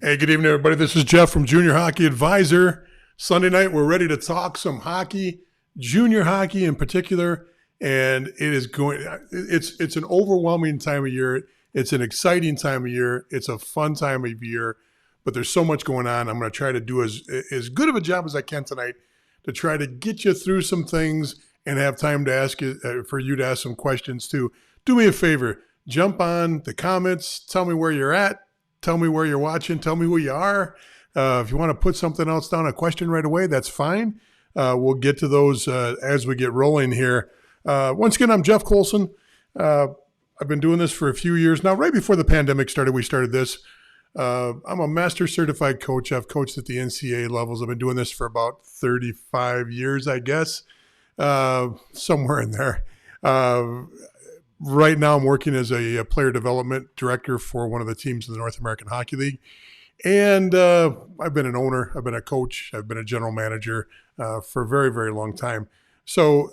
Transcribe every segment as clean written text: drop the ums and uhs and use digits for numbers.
Hey, good evening, everybody. This is Jeff from Junior Hockey Advisor. Sunday night, we're ready to talk some hockey, junior hockey in particular, and it's an overwhelming time of year. It's an exciting time of year. It's a fun time of year, but there's so much going on. I'm going to try to do as good of a job as I can tonight to try to get you through some things and have time to ask you, for you to ask some questions too. Do me a favor, jump on the comments, tell me where you're at. Tell me where you're watching. Tell me who you are. If you want to put something else down, a question right away, that's fine. We'll get to those as we get rolling here. Once again, I'm Jeff Colson. I've been doing this for a few years now. Right before the pandemic started, we started this. I'm a master certified coach. I've coached at the NCAA levels. I've been doing this for about 35 years, I guess, somewhere in there. Right now, I'm working as a player development director for one of the teams in the North American Hockey League. And I've been an owner, I've been a coach, I've been a general manager for a very, very long time. So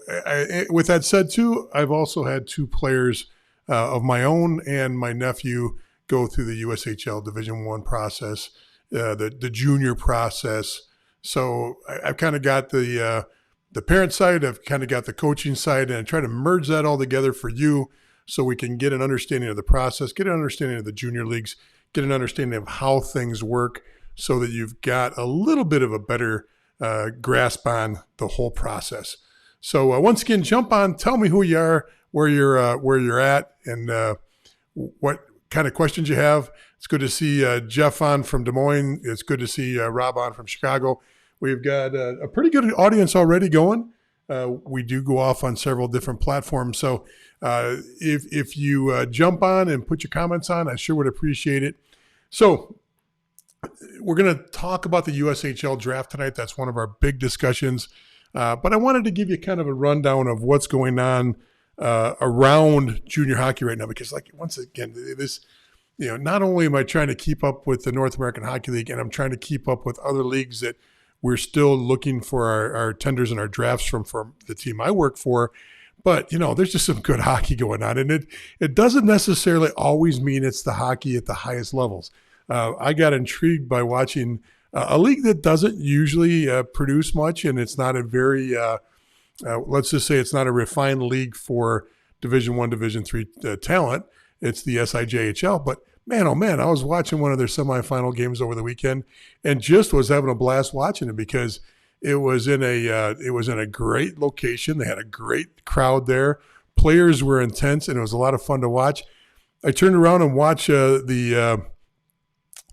with that said, too, I've also had two players of my own and my nephew go through the USHL Division I process, the junior process. So I've kind of got the parent side, I've kind of got the coaching side, and I try to merge that all together for you so we can get an understanding of the process, get an understanding of the junior leagues, get an understanding of how things work so that you've got a little bit of a better grasp on the whole process. So once again, jump on, tell me who you are, where you're at, and what kind of questions you have. It's good to see Jeff on from Des Moines. It's good to see Rob on from Chicago. We've got a pretty good audience already going. We do go off on several different platforms. So if you jump on and put your comments on, I sure would appreciate it. So we're going to talk about the USHL Draft tonight. That's one of our big discussions. But I wanted to give you kind of a rundown of what's going on around junior hockey right now, because once again, this, not only am I trying to keep up with the North American Hockey League, and I'm trying to keep up with other leagues that we're still looking for our tenders and our drafts from the team I work for. But, there's just some good hockey going on. And it doesn't necessarily always mean it's the hockey at the highest levels. I got intrigued by watching a league that doesn't usually produce much, and it's not a very, let's just say it's not a refined league for Division I, Division III talent. It's the SIJHL. But man, oh man, I was watching one of their semifinal games over the weekend and just was having a blast watching it because it was in a great location. They had a great crowd there. Players were intense, and it was a lot of fun to watch. I turned around and watched the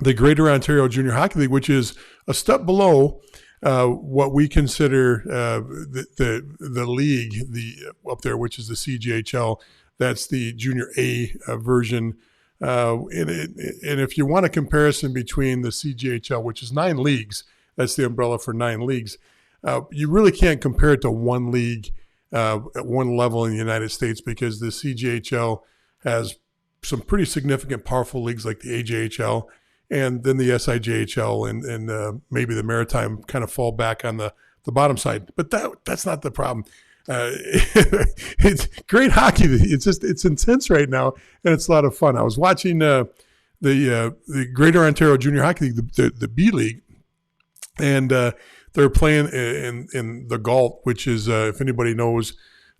Greater Ontario Junior Hockey League, which is a step below what we consider the league up there, which is the CJHL. That's the Junior A version. And if you want a comparison between the CJHL, which is 9 leagues, that's the umbrella for 9 leagues, you really can't compare it to one league at one level in the United States, because the CJHL has some pretty significant, powerful leagues like the AJHL, and then the SIJHL and maybe the Maritime kind of fall back on the bottom side. But that's not the problem. It's great hockey. It's intense right now, and it's a lot of fun. I was watching the Greater Ontario Junior Hockey League, the B League, and they're playing in the Galt, which is if anybody knows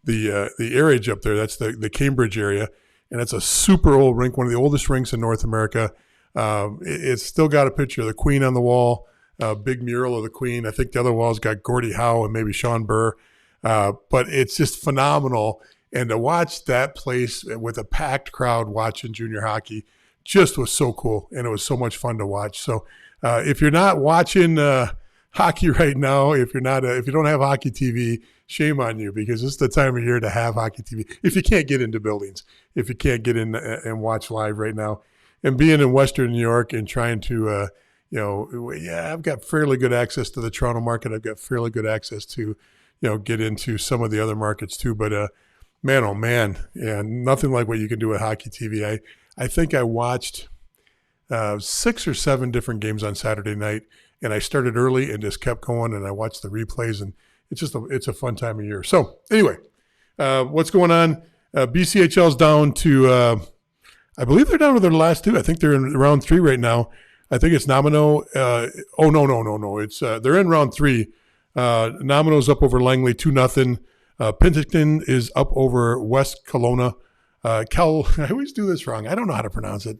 the areage up there, that's the Cambridge area, and it's a super old rink, one of the oldest rinks in North America. It's still got a picture of the Queen on the wall, a big mural of the Queen. I think the other wall's got Gordie Howe and maybe Sean Burr. But it's just phenomenal. And to watch that place with a packed crowd watching junior hockey just was so cool. And it was so much fun to watch. So if you're not watching hockey right now, if you don't have hockey TV, shame on you, because it's the time of year to have hockey TV. If you can't get into buildings, if you can't get in and watch live right now. And being in Western New York and trying to, I've got fairly good access to the Toronto market. I've got fairly good access to, get into some of the other markets too. But man, oh man, yeah, nothing like what you can do with hockey TV. I think I watched 6 or 7 different games on Saturday night, and I started early and just kept going, and I watched the replays, and it's a fun time of year. So anyway, what's going on? BCHL's down to I believe they're down to their last 2. I think they're in round 3 right now. I think it's Nomino. No. It's they're in round 3. Nomino's up over Langley 2-0. Penticton is up over West Kelowna. I always do this wrong. I don't know how to pronounce it.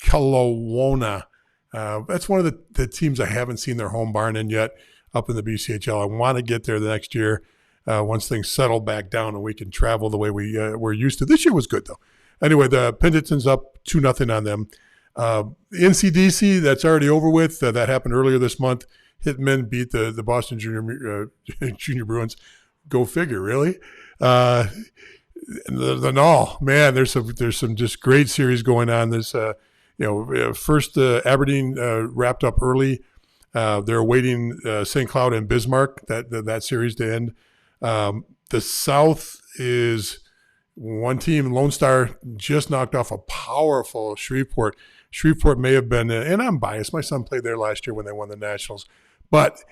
Kelowna. That's one of the teams I haven't seen their home barn in yet up in the BCHL. I want to get there the next year once things settle back down and we can travel the way we're used to. This year was good, though. Anyway, the Penticton's up 2-0 on them. NCDC, that's already over with. That happened earlier this month. Hitmen beat the Boston Junior Bruins. Go figure, really. The Null, man, there's some just great series going on. There's first Aberdeen wrapped up early. They're awaiting St. Cloud and Bismarck that series to end. The South is one team. Lone Star just knocked off a powerful Shreveport. Shreveport may have been, and I'm biased. My son played there last year when they won the Nationals, but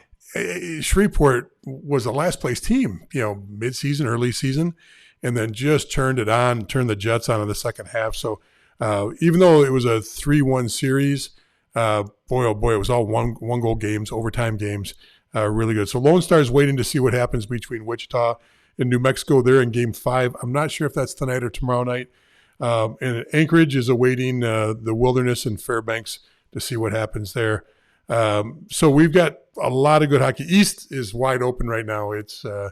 Shreveport was the last place team, mid-season, early season, and then just turned the Jets on in the second half. So even though it was a 3-1 series, boy, oh boy, it was all one-goal games, overtime games, really good. So Lone Star is waiting to see what happens between Wichita and New Mexico. They're in Game 5. I'm not sure if that's tonight or tomorrow night. And Anchorage is awaiting the Wilderness and Fairbanks to see what happens there. So we've got a lot of good hockey. East is wide open right now. It's I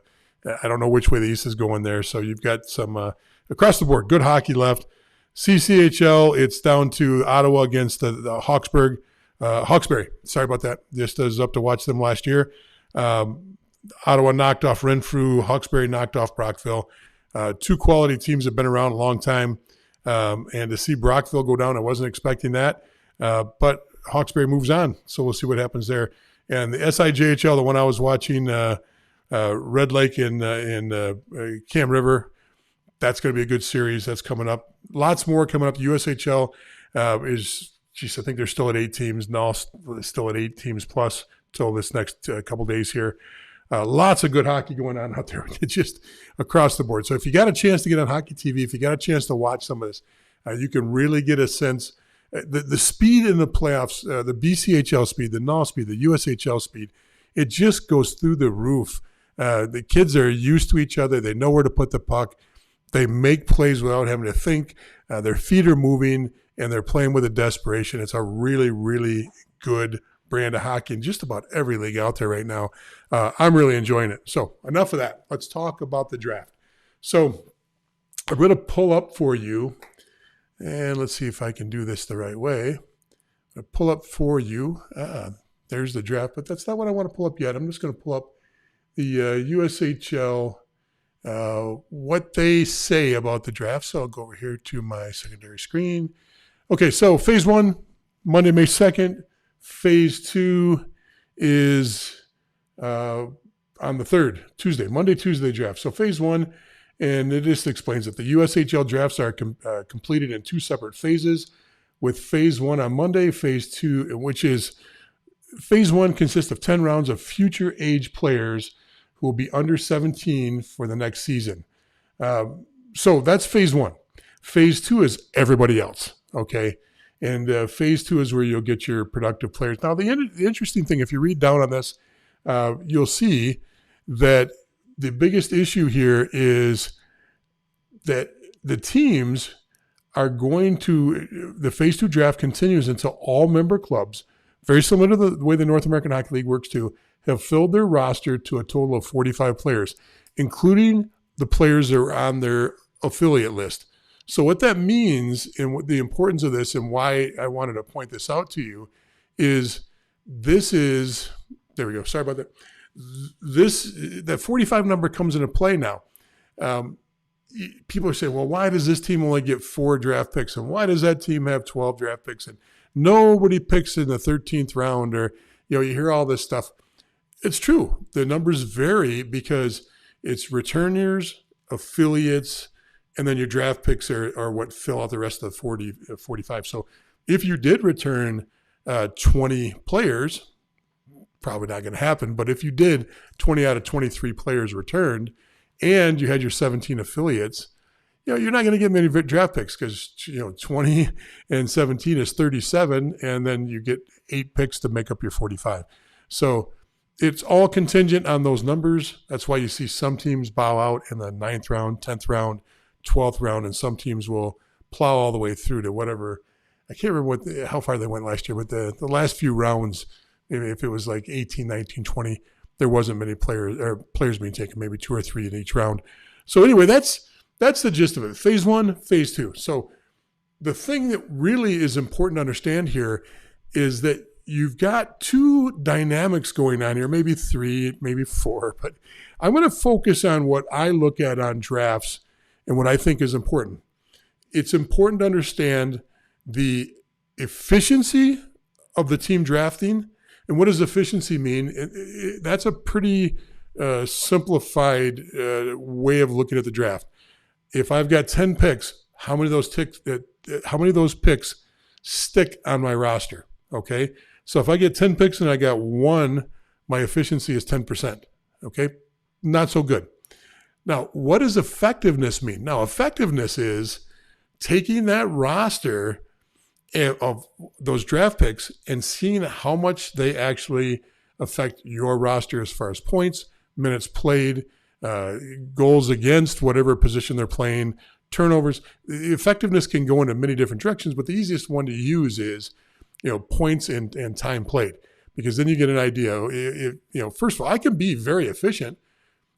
don't know which way the East is going there. So you've got some across the board good hockey left. CCHL, it's down to Ottawa against the Hawkesbury. Sorry about that. Just as up to watch them last year. Ottawa knocked off Renfrew. Hawkesbury knocked off Brockville. Two quality teams have been around a long time. And to see Brockville go down, I wasn't expecting that. But Hawkesbury moves on, so we'll see what happens there. And the SIJHL, the one I was watching, Red Lake and Cam River, that's going to be a good series. That's coming up. Lots more coming up. The USHL I think they're still at 8 teams. No, still at 8 teams plus till this next couple days here. Lots of good hockey going on out there. It's just across the board. So if you got a chance to get on Hockey TV, if you got a chance to watch some of this, you can really get a sense. The speed in the playoffs, the BCHL speed, the NAL speed, the USHL speed, it just goes through the roof. The kids are used to each other. They know where to put the puck. They make plays without having to think. Their feet are moving, and they're playing with a desperation. It's a really, really good brand of hockey in just about every league out there right now. I'm really enjoying it. So enough of that. Let's talk about the draft. So I'm going to pull up for you, and let's see if I can do this the right way. I'm going to pull up for you. There's the draft, but that's not what I want to pull up yet. I'm just going to pull up the USHL, what they say about the draft. So I'll go over here to my secondary screen. Okay, so Phase 1, Monday, May 2nd. Phase 2 is on the 3rd, Tuesday, Monday, Tuesday draft. So Phase 1, and it just explains that the USHL drafts are completed in 2 separate phases, with Phase 1 on Monday, Phase 2, which is Phase 1 consists of 10 rounds of future age players who will be under 17 for the next season. So that's Phase 1. Phase 2 is everybody else, okay? And Phase 2 is where you'll get your productive players. Now, the interesting thing, if you read down on this, you'll see that the biggest issue here is that the teams are going to, the Phase 2 draft continues until all member clubs, very similar to the way the North American Hockey League works too, have filled their roster to a total of 45 players, including the players that are on their affiliate list. So what that means, and what the importance of this, and why I wanted to point this out to you, is this is, there we go, sorry about that. That 45 number comes into play now. People are saying, well, why does this team only get 4 draft picks? And why does that team have 12 draft picks? And nobody picks in the 13th round, or, you hear all this stuff. It's true. The numbers vary because it's returners, affiliates, and then your draft picks are what fill out the rest of the 45. So if you did return 20 players, probably not going to happen, but if you did 20 out of 23 players returned and you had your 17 affiliates, you're not going to get many draft picks because 20 and 17 is 37, and then you get 8 picks to make up your 45. So it's all contingent on those numbers. That's why you see some teams bow out in the 9th round, 10th round, 12th round, and some teams will plow all the way through to whatever. I can't remember how far they went last year, but the last few rounds, if it was like 18, 19, 20, there wasn't many players being taken, maybe 2 or 3 in each round. So anyway, that's the gist of it. Phase 1, phase 2. So the thing that really is important to understand here is that you've got 2 dynamics going on here, maybe 3, maybe 4, but I'm going to focus on what I look at on drafts and what I think is important. It's important to understand the efficiency of the team drafting. And what does efficiency mean? That's a pretty simplified way of looking at the draft. If I've got 10 picks, how many of those picks stick on my roster? Okay. So if I get 10 picks and I got 1, my efficiency is 10%. Okay. Not so good. Now, what does effectiveness mean? Now, effectiveness is taking that roster of those draft picks and seeing how much they actually affect your roster as far as points, minutes played, goals against, whatever position they're playing, turnovers. The effectiveness can go into many different directions, but the easiest one to use is, points and time played, because then you get an idea. First of all, I can be very efficient.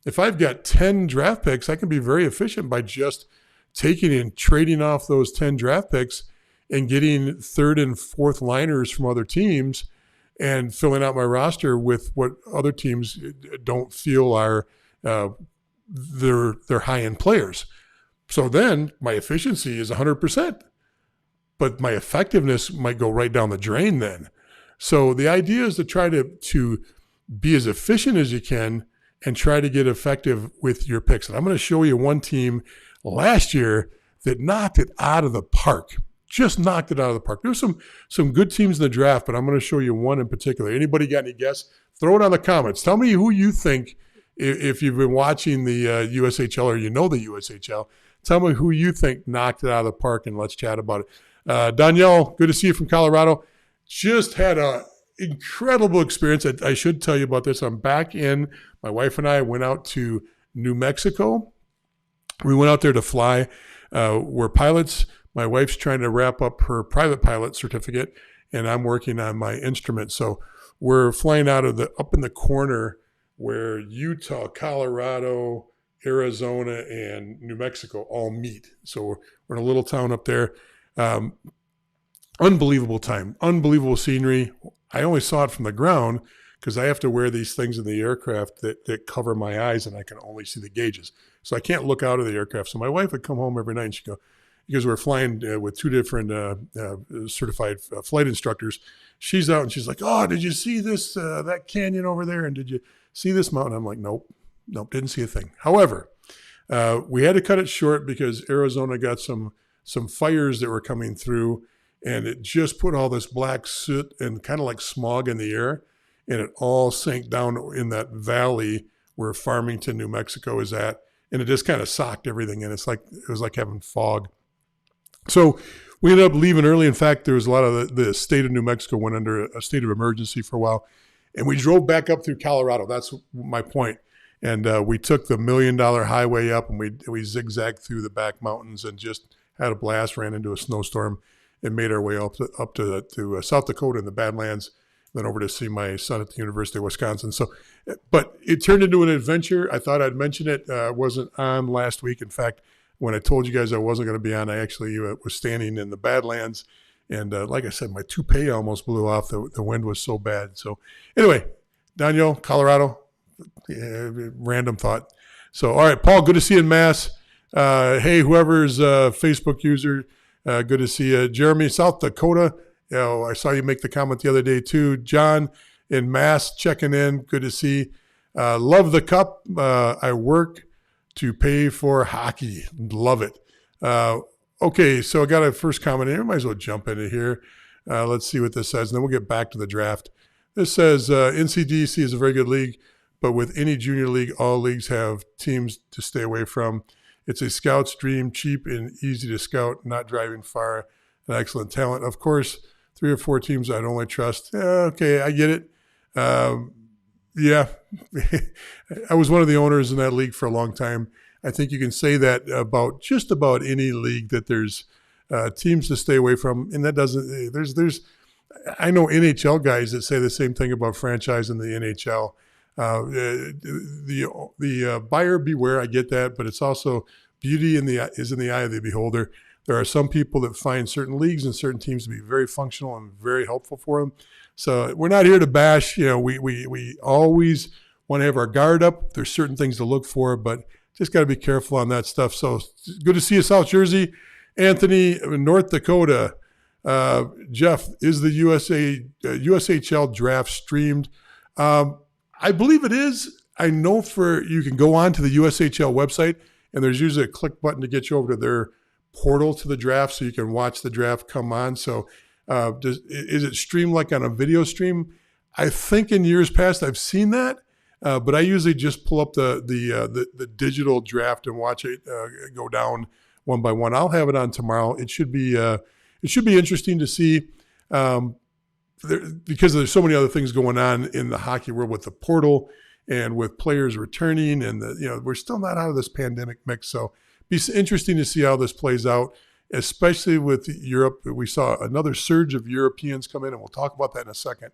If I've got 10 draft picks, I can be very efficient by just taking and trading off those 10 draft picks and getting 3rd and 4th liners from other teams and filling out my roster with what other teams don't feel are their high-end players. So then my efficiency is 100%, but my effectiveness might go right down the drain then. So the idea is to try to be as efficient as you can and try to get effective with your picks. And I'm going to show you one team last year that knocked it out of the park. Just knocked it out of the park. There's some good teams in the draft, but I'm going to show you one in particular. Anybody got any guess? Throw it on the comments. Tell me who you think, if you've been watching the USHL or the USHL, tell me who you think knocked it out of the park, and let's chat about it. Danielle, good to see you from Colorado. Just had an incredible experience. I should tell you about this. I'm back in. My wife and I went out to New Mexico. We went out there to fly. We're pilots. My wife's trying to wrap up her private pilot certificate, and I'm working on my instrument. So we're flying out of up in the corner where Utah, Colorado, Arizona, and New Mexico all meet. So we're in a little town up there. Unbelievable time, unbelievable scenery. I only saw it from the ground because I have to wear these things in the aircraft that cover my eyes, and I can only see the gauges. So I can't look out of the aircraft. So my wife would come home every night and she'd go, because we're flying with 2 different certified flight instructors. She's out and she's like, "Oh, did you see this, that canyon over there? And did you see this mountain?" I'm like, nope, didn't see a thing. However, we had to cut it short because Arizona got some fires that were coming through, and it just put all this black soot and kind of like smog in the air, and it all sank down in that valley where Farmington, New Mexico is at, and it just kind of socked everything in. It was like having fog. So we ended up leaving early. In fact, there was a lot of the state of New Mexico went under a state of emergency for a while, and we drove back up through Colorado. That's my point. And we took the $1 Million Highway up, and we zigzagged through the back mountains and just had a blast, ran into a snowstorm, and made our way up to South Dakota in the Badlands, then over to see my son at the University of Wisconsin. So, but it turned into an adventure. I thought I'd mention it. Wasn't on last week. In fact, when I told you guys I wasn't going to be on, I actually was standing in the Badlands. And like I said, my toupee almost blew off. The wind was so bad. So anyway, Daniel, Colorado, random thought. So, all right, Paul, good to see you in Mass. Hey, whoever's Facebook user, good to see you. Jeremy, South Dakota. I saw you make the comment the other day too. John in Mass checking in. Good to see. Love the cup. I work to pay for hockey. Love it. Okay, so I got a first comment here. Might as well jump into here. Let's see what this says, and then we'll get back to the draft. This says, NCDC is a very good league, but with any junior league, all leagues have teams to stay away from. It's a scout's dream, cheap and easy to scout, not driving far, and excellent talent. Of course, 3 or 4 teams I'd only trust. Okay, I get it. Yeah, I was one of the owners in that league for a long time. I think you can say that about just about any league, that there's teams to stay away from, and that doesn't. I know NHL guys that say the same thing about franchise in the NHL. The buyer beware. I get that, but it's also beauty is in the eye of the beholder. There are some people that find certain leagues and certain teams to be very functional and very helpful for them. So we're not here to bash. We always want to have our guard up. There's certain things to look for, but just got to be careful on that stuff. So good to see you, South Jersey. Anthony, North Dakota. Jeff, is the USHL Draft streamed? I believe it is. I know you can go on to the USHL website, and there's usually a click button to get you over to their portal to the draft so you can watch the draft come on. So is it streamed like on a video stream? I think in years past I've seen that, but I usually just pull up the digital draft and watch it go down one by one. I'll have it on tomorrow. It should be interesting to see because there's so many other things going on in the hockey world with the portal and with players returning, and we're still not out of this pandemic mix. So be interesting to see how this plays out, especially with Europe. We saw another surge of Europeans come in, and we'll talk about that in a second.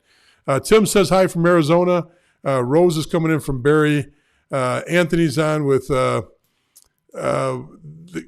Tim says hi from Arizona. Rose is coming in from Barrie. Anthony's on with the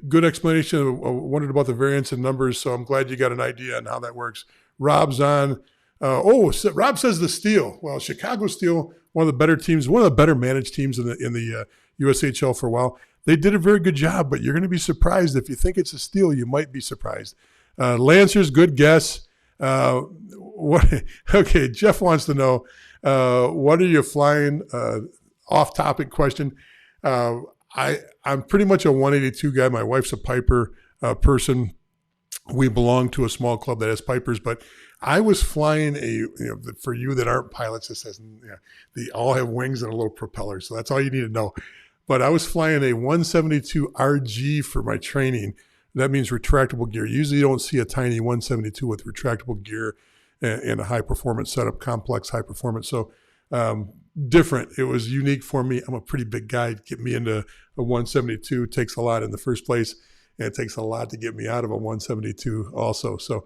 good explanation. Wondered about the variance in numbers, so I'm glad you got an idea on how that works. Rob's on. Rob says the Steel. Well, Chicago Steel, one of the better teams, one of the better managed teams in the USHL for a while. They did a very good job, but you're going to be surprised. If you think it's a Steel, you might be surprised. Lancers, good guess. Okay, Jeff wants to know, what are you flying? Off-topic question. I'm pretty much a 182 guy. My wife's a Piper person. We belong to a small club that has Pipers, but I was flying for you that aren't pilots, it says they all have wings and a little propeller. So that's all you need to know. But I was flying a 172 RG for my training. That means retractable gear. Usually you don't see a tiny 172 with retractable gear and a high performance setup, complex high performance. So different. It was unique for me. I'm a pretty big guy. Get me into a 172 takes a lot in the first place, and it takes a lot to get me out of a 172 also. So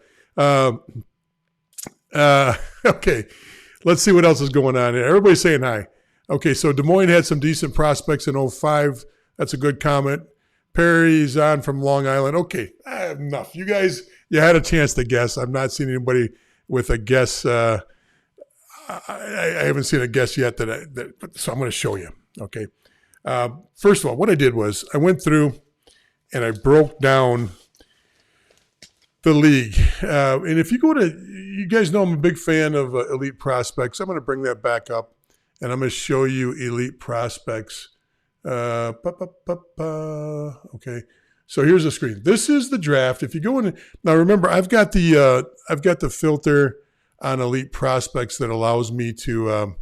okay, let's see what else is going on here. Everybody's saying hi. Okay, so Des Moines had some decent prospects in 2005. That's a good comment. Perry's on from Long Island. Okay, I have enough. You guys, you had a chance to guess. I've not seen anybody with a guess. I haven't seen a guess yet so I'm going to show you. Okay. First of all, what I did was I went through and I broke down the league. And if you go to, you guys know I'm a big fan of Elite Prospects. I'm going to bring that back up. And I'm going to show you Elite Prospects. Okay. So here's the screen. This is the draft. If you go in, now remember, I've got the filter on Elite Prospects that allows me to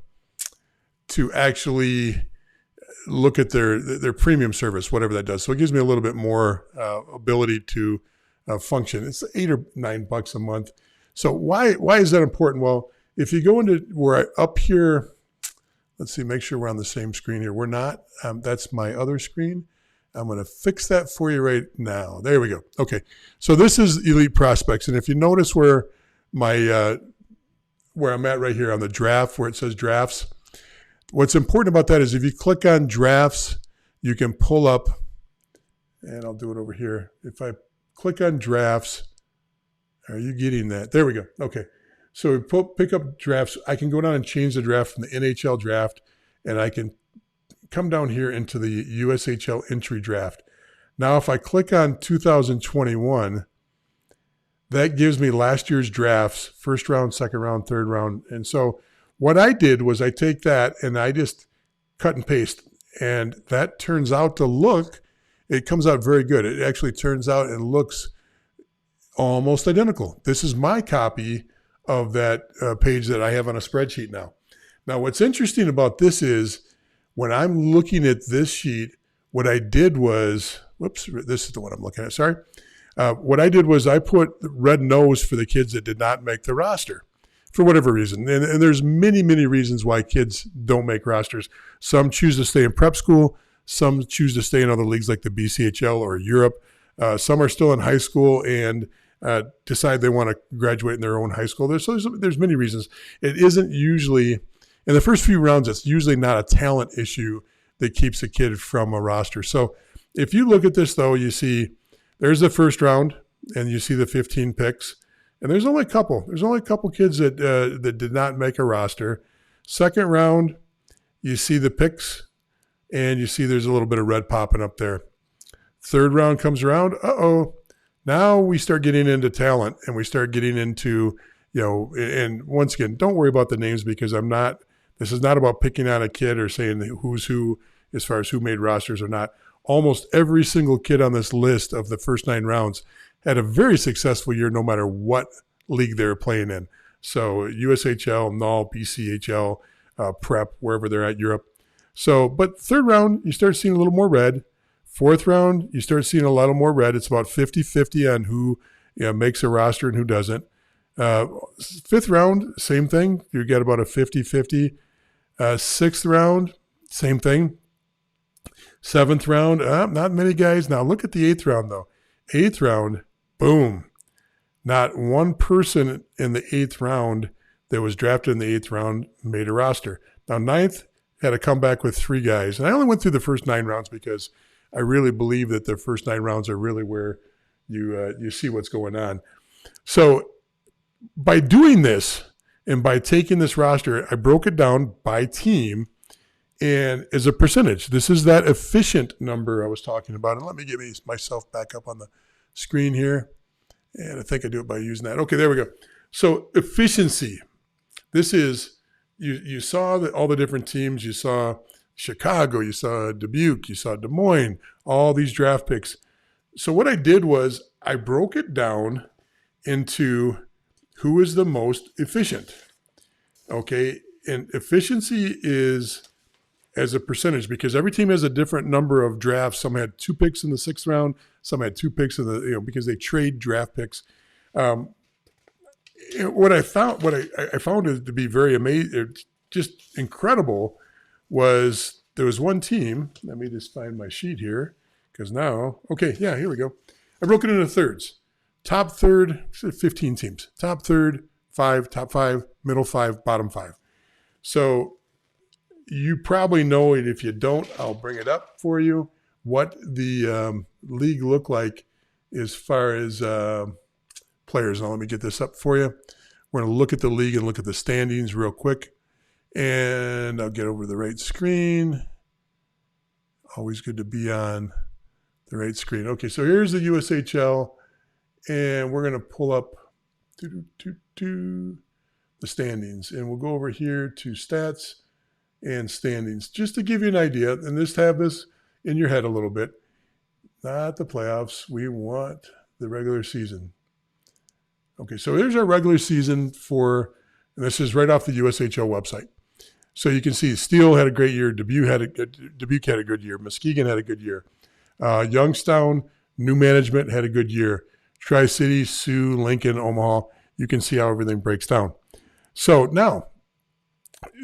actually look at their premium service, whatever that does. So it gives me a little bit more ability to function. It's $8 or $9 a month. So why is that important? Well, if you go into up here. Let's see, make sure we're on the same screen here. We're not. That's my other screen. I'm going to fix that for you right now. There we go. Okay. So this is Elite Prospects. And if you notice where I'm at right here on the draft, where it says drafts, what's important about that is if you click on drafts, you can pull up, and I'll do it over here. If I click on drafts, are you getting that? There we go. Okay. So we pick up drafts. I can go down and change the draft from the NHL draft, and I can come down here into the USHL entry draft. Now, if I click on 2021, that gives me last year's drafts, first round, second round, third round. And so what I did was I take that and I just cut and paste, and that turns out to it comes out very good. It actually turns out and looks almost identical. This is my copy of that page that I have on a spreadsheet now. Now, what's interesting about this is when I'm looking at this sheet, what I did was, Whoops, this is the one I'm looking at. Sorry. What I did was I put red nose for the kids that did not make the roster for whatever reason. And there's many, many reasons why kids don't make rosters. Some choose to stay in prep school. Some choose to stay in other leagues like the BCHL or Europe. Some are still in high school and decide they want to graduate in their own high school. There's many reasons. It isn't usually, in the first few rounds, it's usually not a talent issue that keeps a kid from a roster. So if you look at this, though, you see there's the first round, and you see the 15 picks, and there's only a couple. There's only a couple kids that did not make a roster. Second round, you see the picks, and you see there's a little bit of red popping up there. Third round comes around. Now we start getting into talent, and we start getting into, and once again, don't worry about the names because this is not about picking on a kid or saying who's who as far as who made rosters or not. Almost every single kid on this list of the first 9 rounds had a very successful year no matter what league they were playing in. So USHL, NUL, BCHL, prep, wherever they're at, Europe. So, but third round, you start seeing a little more red. Fourth round, you start seeing a little more red. It's about 50-50 on who makes a roster and who doesn't. Fifth round, same thing. You get about a 50-50. Sixth round, same thing. Seventh round, not many guys. Now look at the eighth round, though. Eighth round, boom. Not one person in the eighth round that was drafted in the eighth round made a roster. Now ninth had to come back with 3 guys. And I only went through the first 9 rounds because I really believe that the first 9 rounds are really where you see what's going on. So by doing this and by taking this roster, I broke it down by team and as a percentage. This is that efficient number I was talking about. And let me get myself back up on the screen here. And I think I do it by using that. Okay, there we go. So efficiency. This is, you saw all the different teams. You saw Chicago, you saw Dubuque, you saw Des Moines, all these draft picks. So what I did was I broke it down into who is the most efficient. Okay, and efficiency is as a percentage because every team has a different number of drafts. Some had 2 picks in the 6th round, some had 2 picks in the because they trade draft picks. What I found it to be very amazing, just incredible, was there was one team. Let me just find my sheet here because now, here we go. I broke it into thirds. Top third, 15 teams. Top third, 5, top 5, middle 5, bottom 5. So you probably know it. If you don't, I'll bring it up for you, what the league looked like as far as players. Now let me get this up for you. We're going to look at the league and look at the standings real quick. And I'll get over the right screen. Always good to be on the right screen. Okay, so here's the USHL. And we're going to pull up the standings. And we'll go over here to stats and standings. Just to give you an idea, and just have this in your head a little bit. Not the playoffs. We want the regular season. Okay, so here's our regular season and this is right off the USHL website. So you can see Steele had a great year. Dubuque had a good year. Muskegon had a good year. Youngstown, new management, had a good year. Tri-City, Sioux, Lincoln, Omaha. You can see how everything breaks down. So now,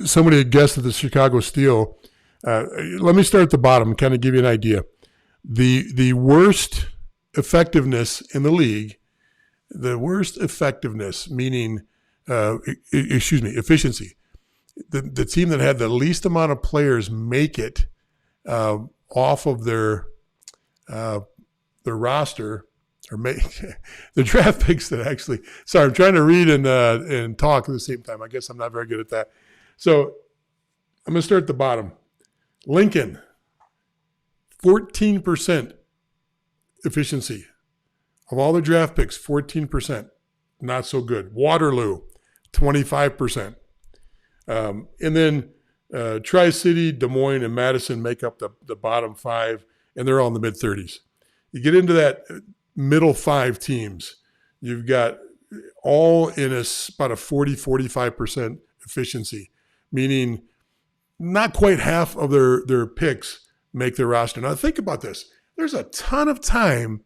somebody had guessed at the Chicago Steel. Let me start at the bottom and kind of give you an idea. The worst effectiveness in the league, meaning, efficiency. The team that had the least amount of players make it off of their roster, or make the draft picks that actually. Sorry, I'm trying to read and talk at the same time. I guess I'm not very good at that. So I'm going to start at the bottom. Lincoln, 14% efficiency. Of all the draft picks, 14%. Not so good. Waterloo, 25%. And then Tri-City, Des Moines, and Madison make up the bottom 5, and they're all in the mid-30s. You get into that middle 5 teams, you've got all in about a 40-45% efficiency, meaning not quite half of their picks make their roster. Now think about this. there's a ton of time.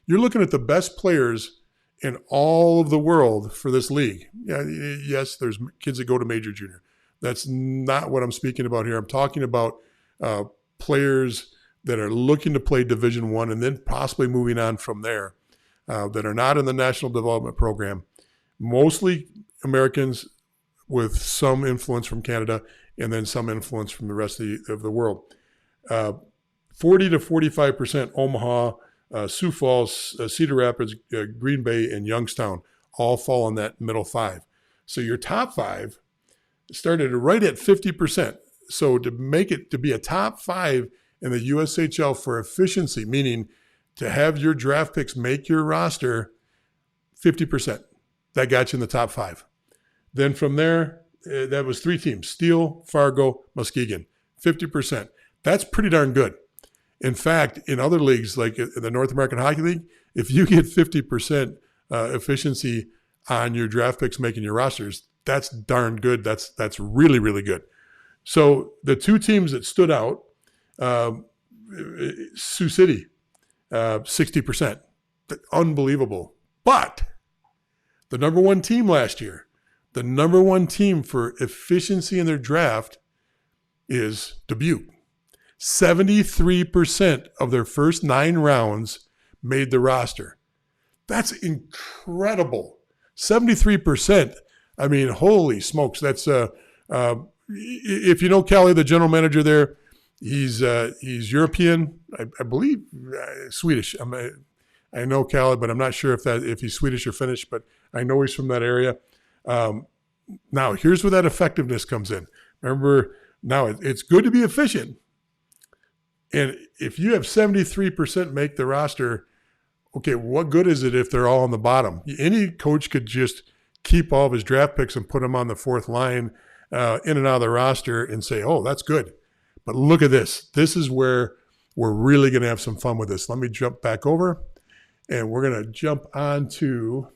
You're looking at the best players in all of the world for this league. Yeah, yes, there's kids that go to major junior. That's not what I'm speaking about here. I'm talking about players that are looking to play Division I and then possibly moving on from there, that are not in the National Development Program. Mostly Americans with some influence from Canada and then some influence from the rest of the world. 40 to 45% Omaha, Sioux Falls, Cedar Rapids, Green Bay, and Youngstown all fall in that middle five. So your top five started right at 50%. So to make it to be a top five in the USHL for efficiency, meaning to have your draft picks make your roster, 50%. That got you in the top five. Then from there, that was three teams: Steele, Fargo, Muskegon, 50%. That's pretty darn good. In fact, in other leagues, like the North American Hockey League, if you get 50% efficiency on your draft picks making your rosters, that's darn good. That's really, really good. So the two teams that stood out, Sioux City, 60%. Unbelievable. But the number one team last year, the number one team for efficiency in their draft is Dubuque. 73% of their first 9 rounds made the roster. That's incredible. 73%. I mean, holy smokes. That's if you know Callie, the general manager there, he's European, I believe, Swedish. I know Callie, but I'm not sure if he's Swedish or Finnish, but I know he's from that area. Now, here's where that effectiveness comes in. Remember, now it's good to be efficient. And if you have 73% make the roster, okay, what good is it if they're all on the bottom? Any coach could just keep all of his draft picks and put them on the fourth line in and out of the roster and say, oh, that's good. But look at this. This is where we're really going to have some fun with this. Let me jump back over, and we're going to jump on to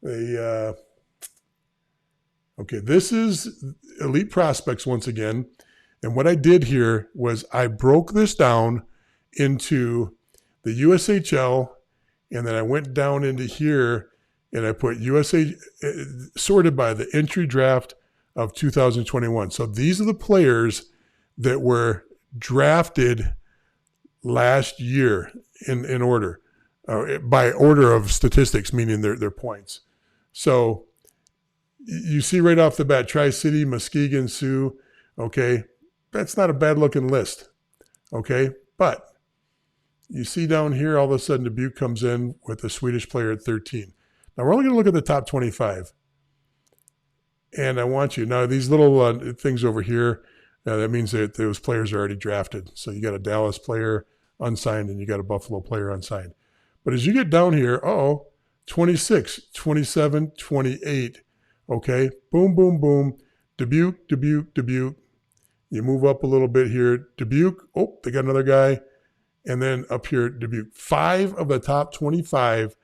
the okay, this is Elite Prospects once again. And what I did here was I broke this down into the USHL, and then I went down into here and I put USA sorted by the entry draft of 2021. So these are the players that were drafted last year in order, by order of statistics, meaning their points. So you see right off the bat, Tri-City, Muskegon, Sioux, okay, that's not a bad looking list, okay? But you see down here, all of a sudden Dubuque comes in with a Swedish player at 13. Now we're only gonna look at the top 25. And I want you, now these little things over here, that means that those players are already drafted. So you got a Dallas player unsigned and you got a Buffalo player unsigned. But as you get down here, 26, 27, 28, okay? Boom, boom, boom, Dubuque, Dubuque, Dubuque. You move up a little bit here, Dubuque, they got another guy. And then up here, Dubuque. 5 of the top 25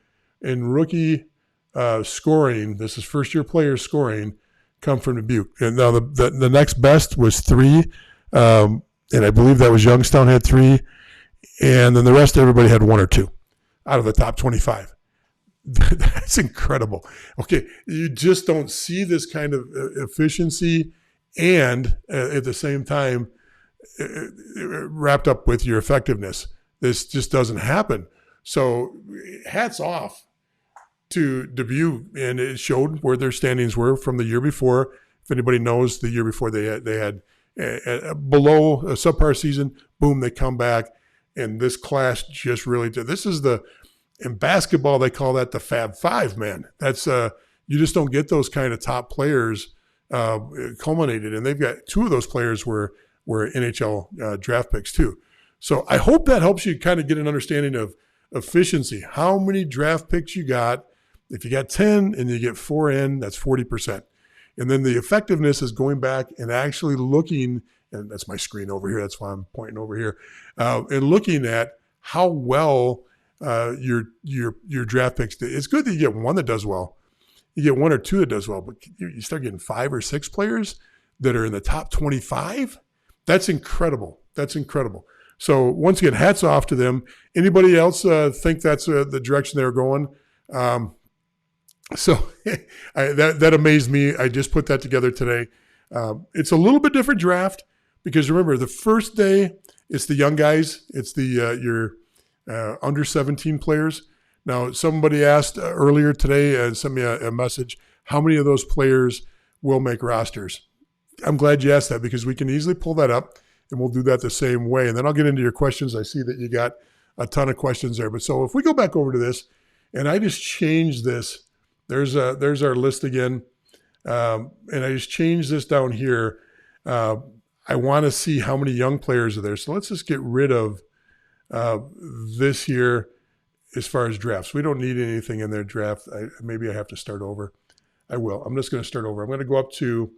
in rookie scoring, this is first-year players scoring, come from Dubuque. And now the next best was 3, and I believe that was Youngstown had 3, and then the rest of everybody had 1 or 2 out of the top 25. That's incredible. Okay, you just don't see this kind of efficiency and at the same time wrapped up with your effectiveness. This just doesn't happen. So hats off to Dubuque, and it showed where their standings were from the year before. If anybody knows, the year before they had below a subpar season, boom, they come back, and this class just really did. This is in basketball, they call that the Fab Five, man. That's you just don't get those kind of top players culminated, and they've got 2 of those players were NHL draft picks too. So I hope that helps you kind of get an understanding of efficiency. How many draft picks you got? If you got 10 and you get 4 in, that's 40%. And then the effectiveness is going back and actually looking, and that's my screen over here, that's why I'm pointing over here, and looking at how well your draft picks do. It's good that you get 1 that does well. You get 1 or 2 that does well, but you start getting 5 or 6 players that are in the top 25. That's incredible. That's incredible. So once again, hats off to them. Anybody else think that's the direction they're going? So that amazed me. I just put that together today. It's a little bit different draft because remember, the first day it's the young guys. It's the your under 17 players. Now, somebody asked earlier today and sent me a message, how many of those players will make rosters? I'm glad you asked that because we can easily pull that up and we'll do that the same way. And then I'll get into your questions. I see that you got a ton of questions there. But so if we go back over to this and I just change this, there's our list again. And I just change this down here. I want to see how many young players are there. So let's just get rid of this here as far as drafts. We don't need anything in their draft. Maybe I have to start over. I will. I'm just going to start over. I'm going to go up to,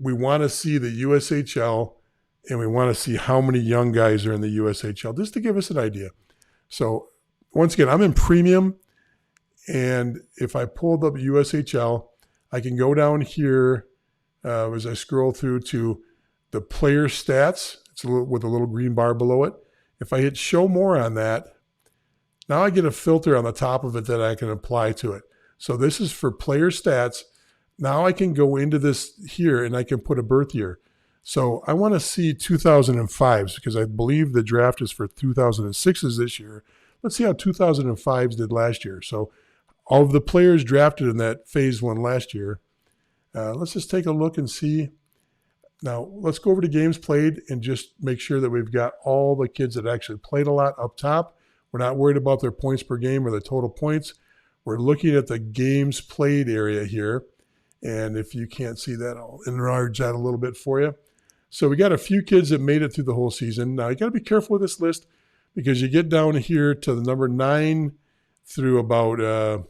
we want to see the USHL and we want to see how many young guys are in the USHL just to give us an idea. So once again, I'm in premium. And if I pulled up USHL, I can go down here as I scroll through to the player stats. It's with a little green bar below it. If I hit show more on that, now I get a filter on the top of it that I can apply to it. So this is for player stats. Now I can go into this here and I can put a birth year. So I want to see 2005s because I believe the draft is for 2006s this year. Let's see how 2005s did last year. So all of the players drafted in that phase one last year, let's just take a look and see. Now, let's go over to games played and just make sure that we've got all the kids that actually played a lot up top. We're not worried about their points per game or the total points. We're looking at the games played area here. And if you can't see that, I'll enlarge that a little bit for you. So we got a few kids that made it through the whole season. Now, you got to be careful with this list because you get down here to the number 9 through about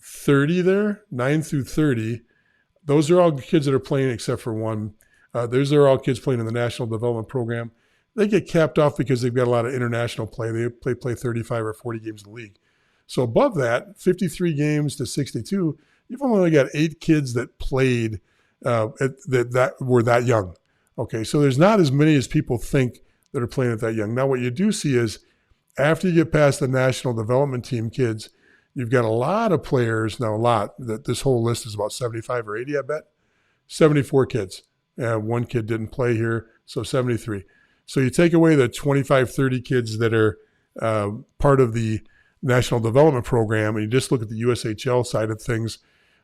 30 there, 9 through 30. Those are all kids that are playing except for one. Those are all kids playing in the National Development Program. They get capped off because they've got a lot of international play. They play 35 or 40 games in the league. So above that, 53 games to 62, you've only got 8 kids that played that were that young. Okay, so there's not as many as people think that are playing at that young. Now, what you do see is after you get past the National Development Team kids, you've got a lot of players, now a lot, that this whole list is about 75 or 80, I bet. 74 kids. One kid didn't play here, so 73. So you take away the 25, 30 kids that are part of the National Development Program, and you just look at the USHL side of things,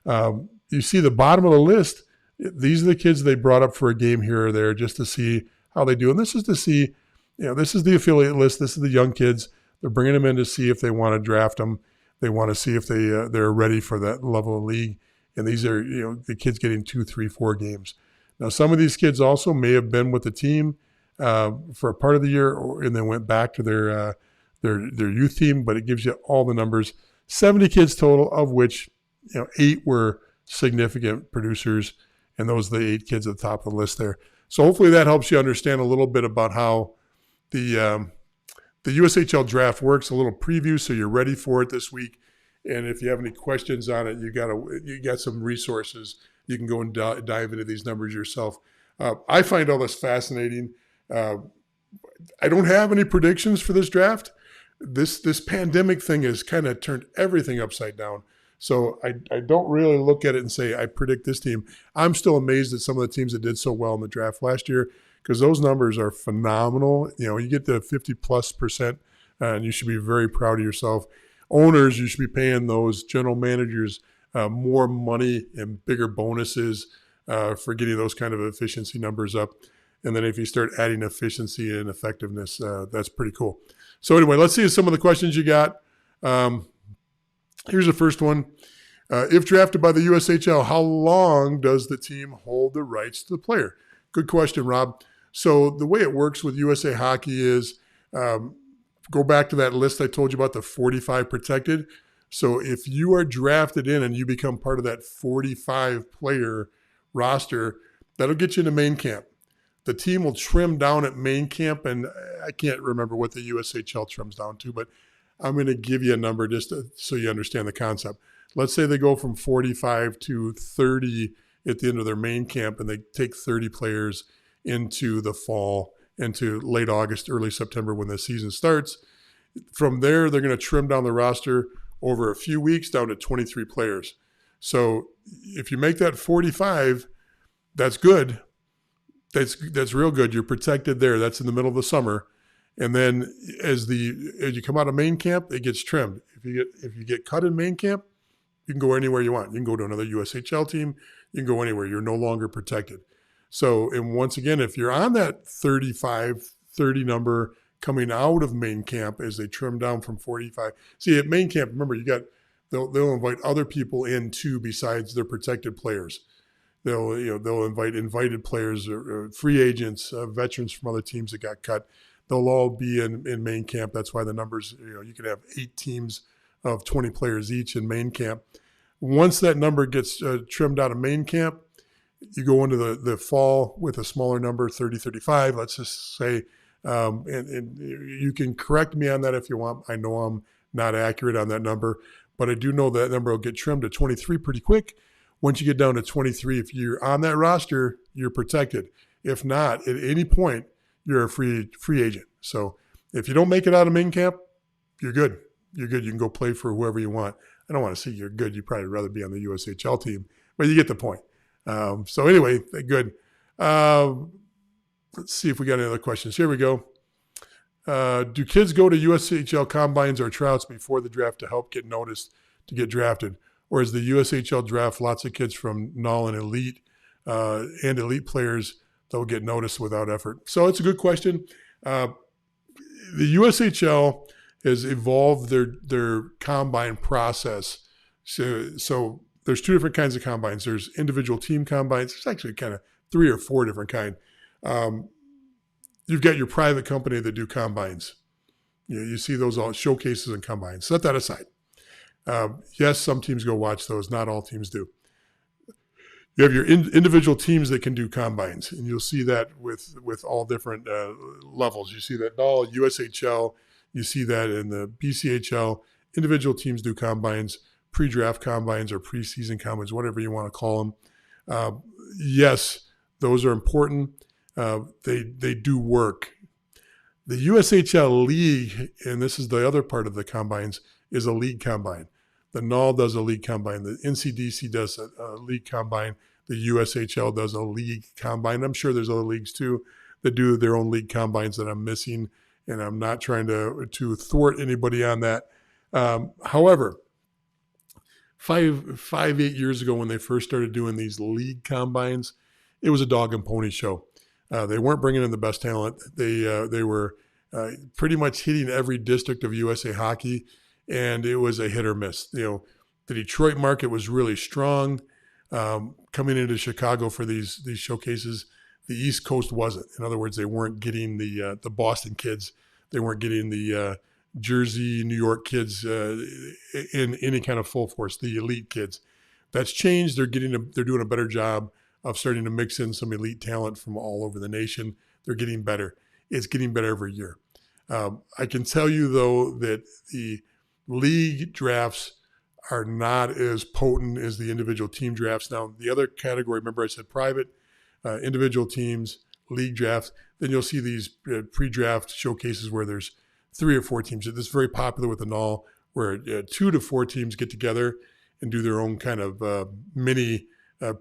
you see the bottom of the list, these are the kids they brought up for a game here or there just to see how they do. And this is to see, this is the affiliate list. This is the young kids. They're bringing them in to see if they want to draft them. They want to see if they're ready for that level of league. And these are, the kids getting 2, 3, 4 games. Now, some of these kids also may have been with the team for a part of the year and then went back to their youth team, but it gives you all the numbers. 70 kids total, of which 8 were significant producers, and those are the 8 kids at the top of the list there. So hopefully that helps you understand a little bit about how the USHL draft works, a little preview so you're ready for it this week. And if you have any questions on it, you got some resources. You can go and dive into these numbers yourself. I find all this fascinating. I don't have any predictions for this draft. This pandemic thing has kind of turned everything upside down. So I don't really look at it and say, I predict this team. I'm still amazed at some of the teams that did so well in the draft last year because those numbers are phenomenal. You get the 50+%, and you should be very proud of yourself. Owners, you should be paying those general managers more money and bigger bonuses for getting those kind of efficiency numbers up. And then if you start adding efficiency and effectiveness, that's pretty cool. So anyway, let's see some of the questions you got. Here's the first one. If drafted by the USHL, how long does the team hold the rights to the player? Good question, Rob. So the way it works with USA Hockey is go back to that list I told you about, the 45 protected. So if you are drafted in and you become part of that 45-player roster, that'll get you into main camp. The team will trim down at main camp, and I can't remember what the USHL trims down to, but I'm going to give you a number just so you understand the concept. Let's say they go from 45 to 30 at the end of their main camp, and they take 30 players into the fall into late August, early September when the season starts. From there, they're going to trim down the roster over a few weeks down to 23 players. So if you make that 45, that's good. That's real good. You're protected there. That's in the middle of the summer. And then as you come out of main camp, it gets trimmed. If you get cut in main camp, you can go anywhere you want. You can go to another USHL team. You can go anywhere. You're no longer protected. So, and once again, if you're on that 35, 30 number coming out of main camp as they trim down from 45. See, at main camp, remember, they'll invite other people in too besides their protected players. They'll invite invited players or free agents, veterans from other teams that got cut. They'll all be in main camp. That's why the numbers, you can have 8 teams of 20 players each in main camp. Once that number gets trimmed out of main camp, you go into the fall with a smaller number, 30, 35, let's just say. And you can correct me on that if you want. I know I'm not accurate on that number, but I do know that number will get trimmed to 23 pretty quick. Once you get down to 23, if you're on that roster, you're protected. If not, at any point, you're a free agent. So if you don't make it out of main camp, you're good. You're good. You can go play for whoever you want. I don't want to see you're good. You'd probably rather be on the USHL team, but you get the point. So anyway, good. Let's see if we got any other questions. Here we go. Do kids go to USHL combines or tryouts before the draft to help get noticed to get drafted? Or is the USHL draft lots of kids from NOL and elite players that will get noticed without effort? So it's a good question. The USHL has evolved their combine process. So there's 2 different kinds of combines. There's individual team combines. There's actually kind of 3 or 4 different kinds. You've got your private company that do combines. You see those all showcases and combines. Set that aside. Yes, some teams go watch those. Not all teams do. You have your individual teams that can do combines, and you'll see that with all different levels. You see that in all USHL. You see that in the BCHL. Individual teams do combines, pre-draft combines or preseason combines, whatever you want to call them. Yes, those are important. They do work. The USHL League, and this is the other part of the combines, is a league combine. The NOL does a league combine. The NCDC does a league combine. The USHL does a league combine. I'm sure there's other leagues too that do their own league combines that I'm missing, and I'm not trying to thwart anybody on that. However, 8 years ago when they first started doing these league combines, it was a dog and pony show. They weren't bringing in the best talent. They were pretty much hitting every district of USA Hockey, and it was a hit or miss. The Detroit market was really strong coming into Chicago for these showcases. The East Coast wasn't. In other words, they weren't getting the Boston kids. They weren't getting the Jersey, New York kids in any kind of full force. The elite kids. That's changed. They're doing a better job of starting to mix in some elite talent from all over the nation. They're getting better. It's getting better every year. I can tell you, though, that the league drafts are not as potent as the individual team drafts. Now, the other category, remember I said private, individual teams, league drafts. Then you'll see these pre-draft showcases where there's 3 or 4 teams. This is very popular with the NOL, where 2 to 4 teams get together and do their own kind of mini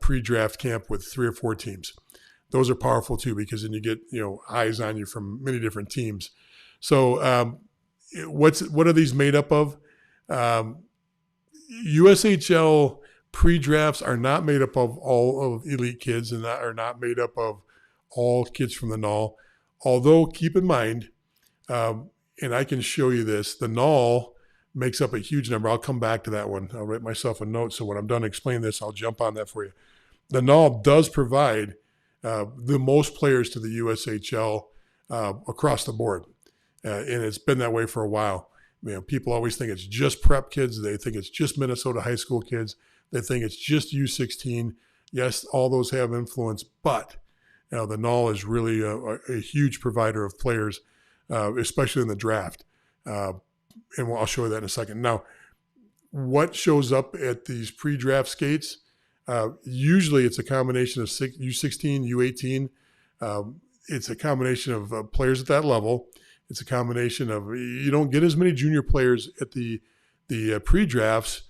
pre-draft camp with 3 or 4 teams. Those are powerful too, because then you get eyes on you from many different teams. So what are these made up of? USHL pre-drafts are not made up of all of elite kids and are not made up of all kids from the NOL. Although keep in mind, and I can show you this, the NOL makes up a huge number. I'll come back to that one. I'll write myself a note, so when I'm done explaining this, I'll jump on that for you. The NOL does provide the most players to the USHL across the board, and it's been that way for a while. People always think it's just prep kids. They think it's just Minnesota high school kids. They think it's just U16. Yes, all those have influence, but the NOL is really a huge provider of players, especially in the draft. And I'll show you that in a second. Now, what shows up at these pre-draft skates? Usually it's a combination of U16, U18. it's a combination of players at that level. It's a combination of you don't get as many junior players at the pre-drafts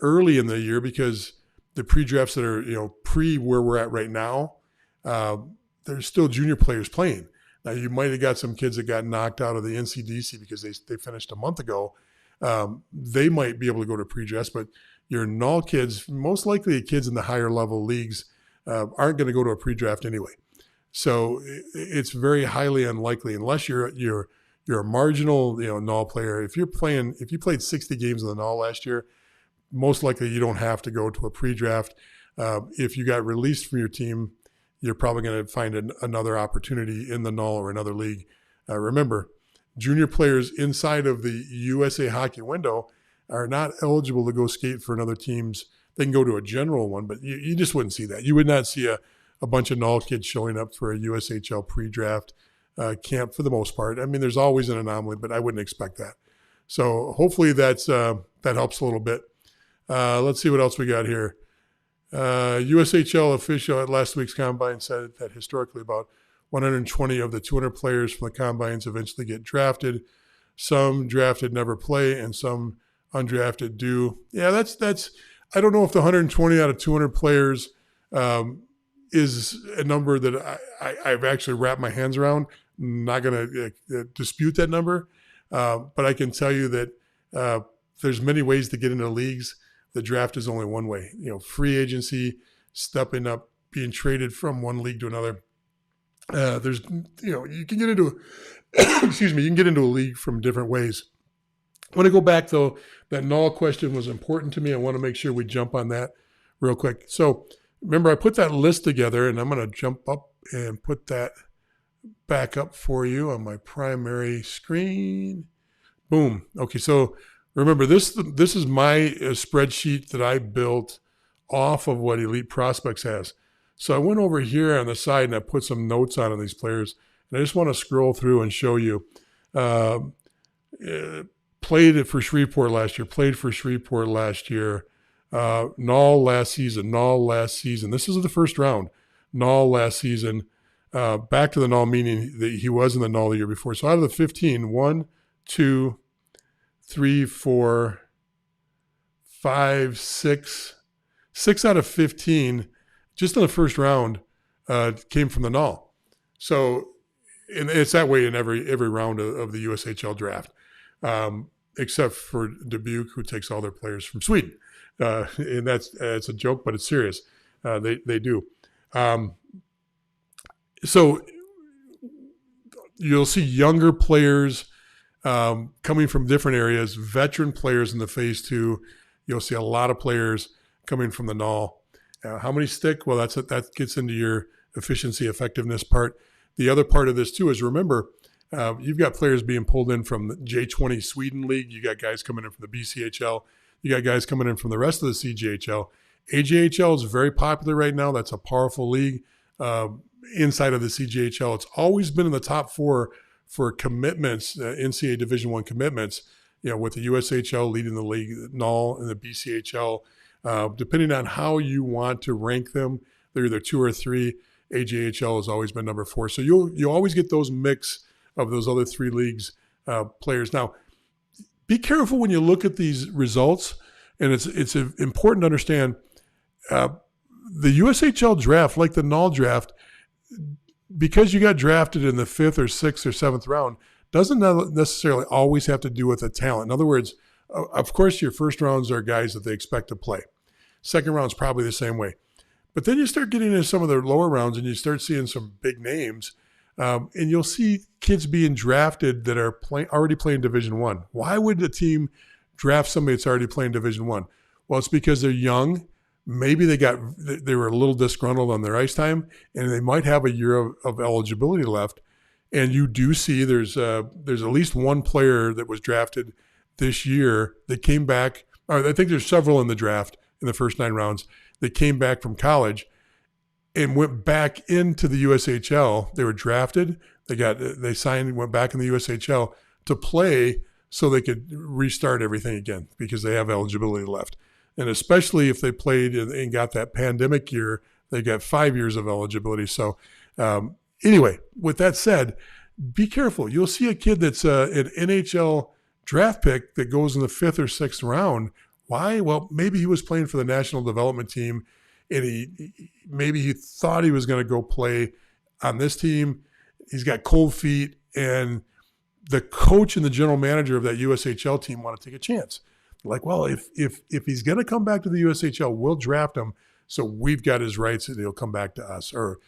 early in the year because the pre-drafts that are pre where we're at right now, there's still junior players playing. Now you might have got some kids that got knocked out of the NCDC because they finished a month ago. They might be able to go to pre-drafts, but your null kids, most likely kids in the higher level leagues, aren't going to go to a pre-draft anyway. So it's very highly unlikely unless you're a marginal null player. If you played 60 games in the null last year, most likely you don't have to go to a pre-draft. If you got released from your team, you're probably going to find another opportunity in the null or another league. Remember, junior players inside of the USA Hockey window are not eligible to go skate for another team's. They can go to a general one, but you just wouldn't see that. You would not see a bunch of null kids showing up for a USHL pre-draft camp for the most part. I mean, there's always an anomaly, but I wouldn't expect that. So hopefully that helps a little bit. Let's see what else we got here. USHL official at last week's Combine said that historically about 120 of the 200 players from the Combines eventually get drafted. Some drafted never play, and some undrafted do. Yeah, that's. I don't know if the 120 out of 200 players is a number that I've actually wrapped my hands around. I'm not going to dispute that number, but I can tell you that there's many ways to get into leagues. The draft is only one way. Free agency, stepping up, being traded from one league to another. There's you can get into excuse me, you can get into a league from different ways. I want to go back though. That null question was important to me. I want to make sure we jump on that real quick. So remember, I put that list together, and I'm going to jump up and put that back up for you on my primary screen. Boom. Okay, so remember, this is my spreadsheet that I built off of what Elite Prospects has. So I went over here on the side, and I put some notes on these players, and I just want to scroll through and show you. Played for Shreveport last year, null last season. This is the first round. Null last season. Back to the null, meaning that he was in the null the year before. So out of the 15, 1, 2, 3, 4, 5, 6 out of 15, just in the first round, came from the null. So and it's that way in every round of the USHL draft. Except for Dubuque, who takes all their players from Sweden. And it's a joke, but it's serious. They do. So you'll see younger players coming from different areas, veteran players in the phase two. You'll see a lot of players coming from the null. How many stick? Well, that gets into your efficiency, effectiveness part. The other part of this too is, remember, you've got players being pulled in from the J20 Sweden League. You got guys coming in from the BCHL. You got guys coming in from the rest of the CJHL. AJHL is very popular right now. That's a powerful league inside of the CJHL. It's always been in the top four for commitments, NCAA Division I commitments, with the USHL leading the league, null, and the BCHL. Depending on how you want to rank them, they're either 2 or 3. AJHL has always been number 4. So you'll always get those mix of those other 3 leagues players. Now, be careful when you look at these results, and it's important to understand the USHL draft, like the null draft, because you got drafted in the 5th or 6th or 7th round, doesn't necessarily always have to do with the talent. In other words, of course, your first rounds are guys that they expect to play. Second round's probably the same way. But then you start getting into some of the lower rounds, and you start seeing some big names, and you'll see kids being drafted that are already playing Division I. Why would a team draft somebody that's already playing Division I? Well, it's because they're young. Maybe they were a little disgruntled on their ice time, and they might have a year of eligibility left. And you do see there's at least one player that was drafted this year that came back. Or I think there's several in the draft in the first 9 rounds that came back from college and went back into the USHL. They were drafted. They signed and went back in the USHL to play so they could restart everything again because they have eligibility left. And especially if they played and got that pandemic year, they got 5 years of eligibility. So Anyway, with that said, be careful. You'll see a kid that's an NHL draft pick that goes in the 5th or 6th round. Why? Well, maybe he was playing for the national development team, and maybe he thought he was going to go play on this team. He's got cold feet, and the coach and the general manager of that USHL team want to take a chance. Like, well, if he's going to come back to the USHL, we'll draft him. So we've got his rights, and he'll come back to us, or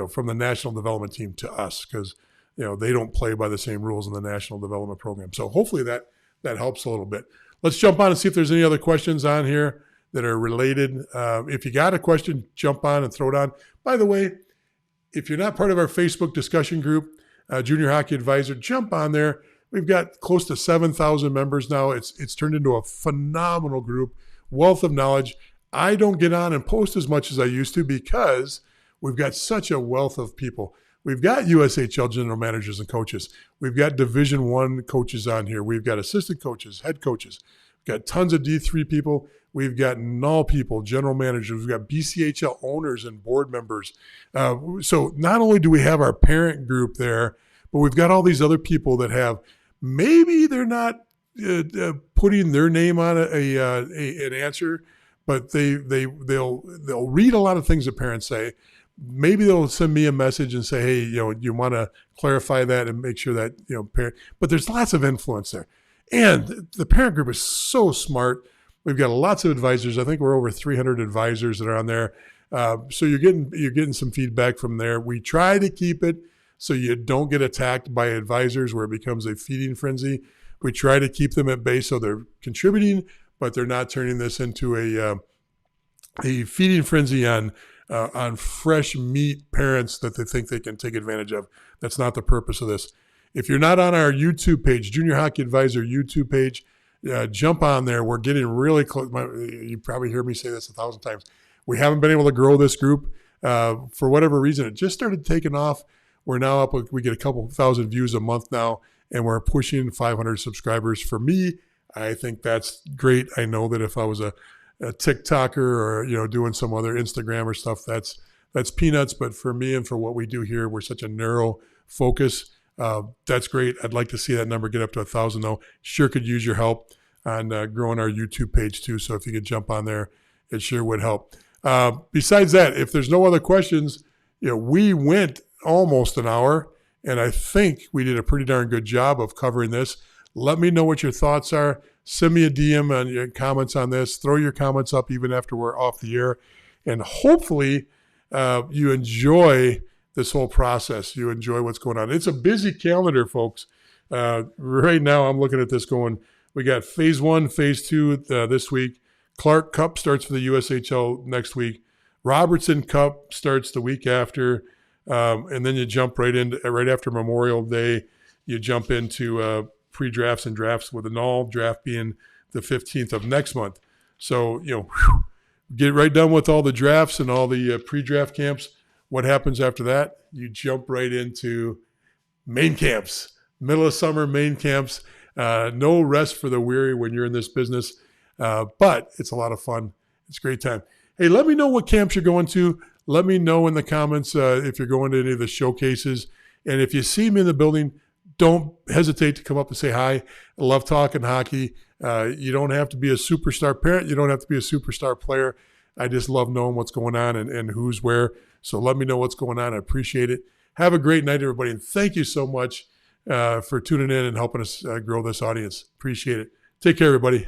from the national development team to us, because they don't play by the same rules in the national development program. So hopefully that helps a little bit. Let's jump on and see if there's any other questions on here that are related. If you got a question, jump on and throw it on. By the way, if you're not part of our Facebook discussion group, Junior Hockey Advisor, jump on there. We've got close to 7,000 members now. It's turned into a phenomenal group, wealth of knowledge. I don't get on and post as much as I used to because we've got such a wealth of people. We've got USHL general managers and coaches. We've got Division I coaches on here. We've got assistant coaches, head coaches. We've got tons of D3 people. We've got null people, general managers. We've got BCHL owners and board members. So not only do we have our parent group there, but we've got all these other people that have, maybe they're not putting their name on an answer, but they'll read a lot of things that parents say. Maybe they'll send me a message and say, hey, you want to clarify that and make sure that, parent, but there's lots of influence there. And the parent group is so smart. We've got lots of advisors. I think we're over 300 advisors that are on there. So you're getting some feedback from there. We try to keep it so you don't get attacked by advisors where it becomes a feeding frenzy. We try to keep them at bay so they're contributing, but they're not turning this into a feeding frenzy on fresh meat parents that they think they can take advantage of. That's not the purpose of this. If you're not on our YouTube page, Junior Hockey Advisor YouTube page, jump on there. We're getting really close. You probably heard me say this 1,000 times. We haven't been able to grow this group for whatever reason. It just started taking off. We're now up. We get a couple thousand views a month now, and we're pushing 500 subscribers. For me, I think that's great. I know that if I was a TikToker or doing some other Instagram or stuff, that's peanuts. But for me and for what we do here, we're such a narrow focus. That's great. I'd like to see that number get up to 1,000 though. Sure could use your help on growing our YouTube page too. So if you could jump on there, it sure would help. Besides that, if there's no other questions, we went almost an hour, and I think we did a pretty darn good job of covering this. Let me know what your thoughts are. Send me a DM on your comments on this. Throw your comments up even after we're off the air. And hopefully you enjoy this whole process. You enjoy what's going on. It's a busy calendar, folks. Right now I'm looking at this going, we got phase 1, phase 2 this week. Clark Cup starts for the USHL next week. Robertson Cup starts the week after. And then you jump right after Memorial Day, you jump into pre-drafts and drafts, with the null draft being the 15th of next month. So, get right done with all the drafts and all the pre-draft camps. What happens after that? You jump right into main camps, middle of summer main camps. No rest for the weary when you're in this business, but it's a lot of fun. It's a great time. Hey, let me know what camps you're going to. Let me know in the comments if you're going to any of the showcases. And if you see me in the building, don't hesitate to come up and say hi. I love talking hockey. You don't have to be a superstar parent. You don't have to be a superstar player. I just love knowing what's going on and who's where. So let me know what's going on. I appreciate it. Have a great night, everybody. And thank you so much for tuning in and helping us grow this audience. Appreciate it. Take care, everybody.